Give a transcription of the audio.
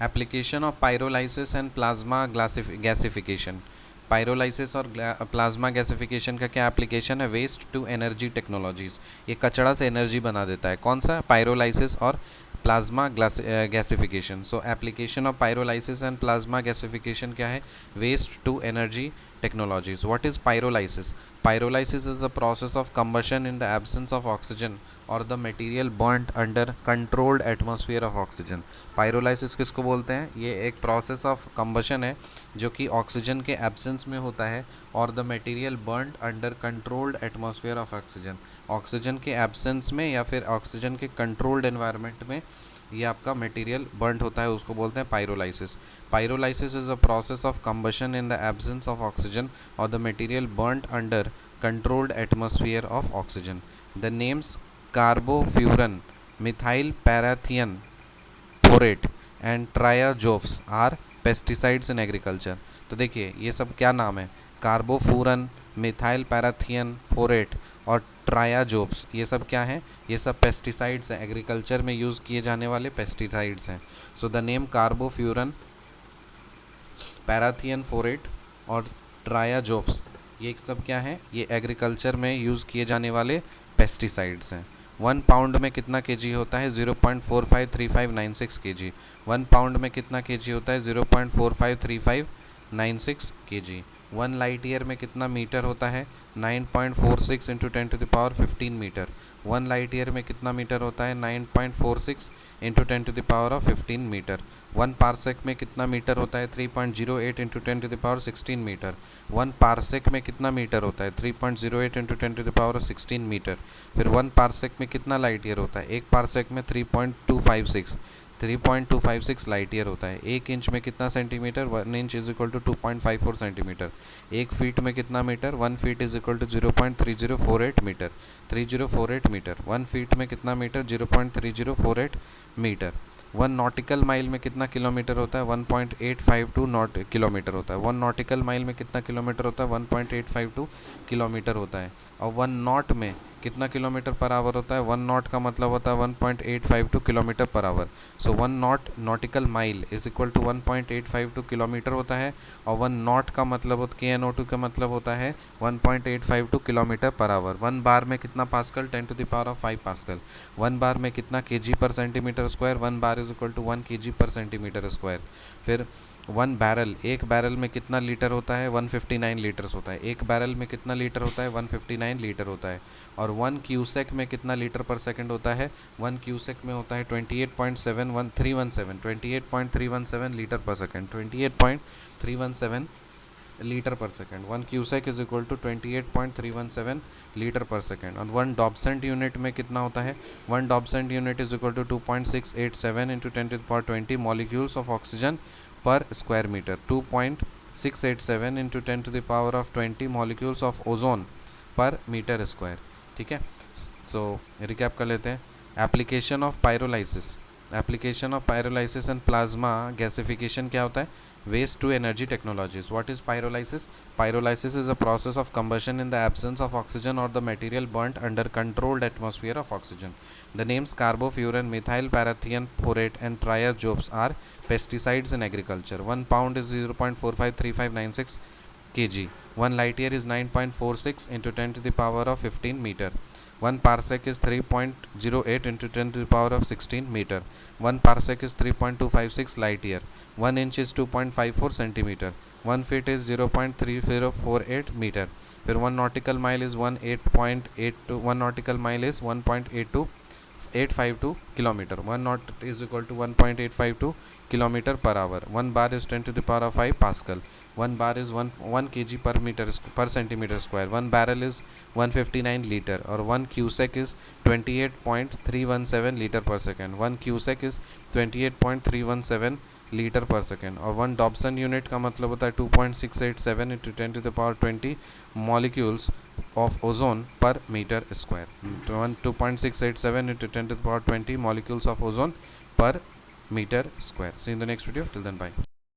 Application of pyrolysis and plasma gasification. Pyrolysis और plasma gasification का क्या एप्लीकेशन है? Waste to energy technologies. ये कचड़ा से एनर्जी बना देता है। कौन सा? पायरोलाइसिस और plasma gasification. So application of pyrolysis and plasma gasification क्या है? Waste to energy technologies. What is pyrolysis? Pyrolysis is the process of combustion in the absence of oxygen or the material burnt under controlled atmosphere of oxygen. Pyrolysis किसको बोलते हैं? ये एक process of combustion है जो कि oxygen के absence में होता है और the material burned under controlled atmosphere of oxygen. Oxygen के एब्सेंस में या फिर ऑक्सीजन के कंट्रोल्ड एनवायरनमेंट में ये आपका मटेरियल बर्न्ड होता है, उसको बोलते हैं pyrolysis. Pyrolysis is a process of combustion in the absence of oxygen और the material burned under controlled atmosphere of oxygen. The names carbofuran, methyl parathion phorate and triazophos are pesticides in agriculture. तो देखिए ये सब क्या नाम है? कार्बोफ्यूरन, methyl parathion phorate और triazophos, ये सब क्या हैं? ये सब पेस्टिसाइड्स हैं, एग्रीकल्चर में यूज़ किए जाने वाले पेस्टिसाइड्स हैं। So the name carbofuran, parathion phorate और ट्रायाजोब्स, ये सब क्या हैं? ये एग्रीकल्चर में यूज़ किए जाने वाले पेस्टिसाइड्स हैं। 1 पाउंड में कितना केजी होता है? 0.453596 केजी। 1 पाउंड में कितना केजी होता है? 0.453596 केजी। 1 लाइट ईयर में कितना मीटर होता है? 9.46 इंटू 10⁻15 मीटर। 1 लाइट ईयर में कितना मीटर होता है? 9.46 इंटू 10⁻15 मीटर। 1 पार्सेक में कितना मीटर होता है? 3.08 इंटू 10⁻16 मीटर। 1 पार्सेक में कितना मीटर होता है? 3.08 इंटू 10⁻16 मीटर। फिर 1 पार्सेक में कितना लाइट ईयर होता है? 1 पार्सेक में 3.256 लाइट ईयर होता है। 1 इंच में कितना centimetre? 1 inch is equal to 2.54 centimetre. 1 feet में कितना metre? 1 feet is equal to 0.3048 metre. 3048 metre. 1 feet में कितना मीटर? 0.3048 मीटर। 1 नॉटिकल माइल में कितना किलोमीटर होता है? 1.852 किलोमीटर होता है। 1 नॉटिकल माइल में कितना किलोमीटर होता है? 1.852 किलोमीटर होता है। और 1 नॉट में कितना किलोमीटर पर आवर होता है? 1 नॉट का मतलब होता है 1.852 kilometre per hour. So 1 knot nautical mile is equal to 1.852 kilometre होता है। और 1 नॉट का मतलब KNO2 का मतलब होता है 1.852 किलोमीटर पर आवर। 1 बार में कितना पास्कल? 10⁵ पास्कल। 1 बार में कितना KG per centimetre square? 1 bar is equal to 1 KG per centimetre square. फिर 1 बैरल, एक बैरल में कितना लीटर होता है? 159 लीटर्स होता है। एक बैरल में कितना लीटर होता है? 159 लीटर होता है। और 1 क्यूसेक में कितना लीटर पर सेकंड होता है? 1 क्यूसेक में होता है 28.317 litre per second. 28.317 litre per second. 1 cusec is equal to 28.317 litre per second. और 1 डॉब्सेंट यूनिट में कितना होता है? 1 Dobson unit is equal to 2.687 into 10⁻20 molecules of oxygen per square metre. 2.687 into 10⁻20 molecules of ozone per metre square. ठीक है, so recap कर लेते हैं। Application of pyrolysis, application of pyrolysis and plasma gasification क्या होता है? Waste to energy technologies. What is pyrolysis? Pyrolysis is a process of combustion in the absence of oxygen or the material burnt under controlled atmosphere of oxygen. The names carbofuran, methyl parathion phorate and triazobes are pesticides in agriculture. 1 pound is 0.453596 kg. 1 light year is 9.46 into 10⁻15 meter. 1 parsec is 3.08 into 10⁻16 meter. 1 parsec is 3.256 light year. 1 inch is 2.54 centimeter. 1 feet is 0.3048 meter. फिर 1 nautical mile is 1 nautical mile is 1.852 kilometer. 1 knot is equal to 1.852 kilometer per hour. 1 bar is 10⁵ Pascal. 1 bar is 1 kg per centimeter square. 1 barrel is 159 liter और 1 cubic is 28.317 liter per second. 1 cubic is 28.317 litre per second. और 1 Dobson unit का मतलब होता है 2.687 into 10⁻20 molecules of ozone per metre square. 2.687 into 10⁻20 molecules of ozone per metre square. See in the next video, till then bye.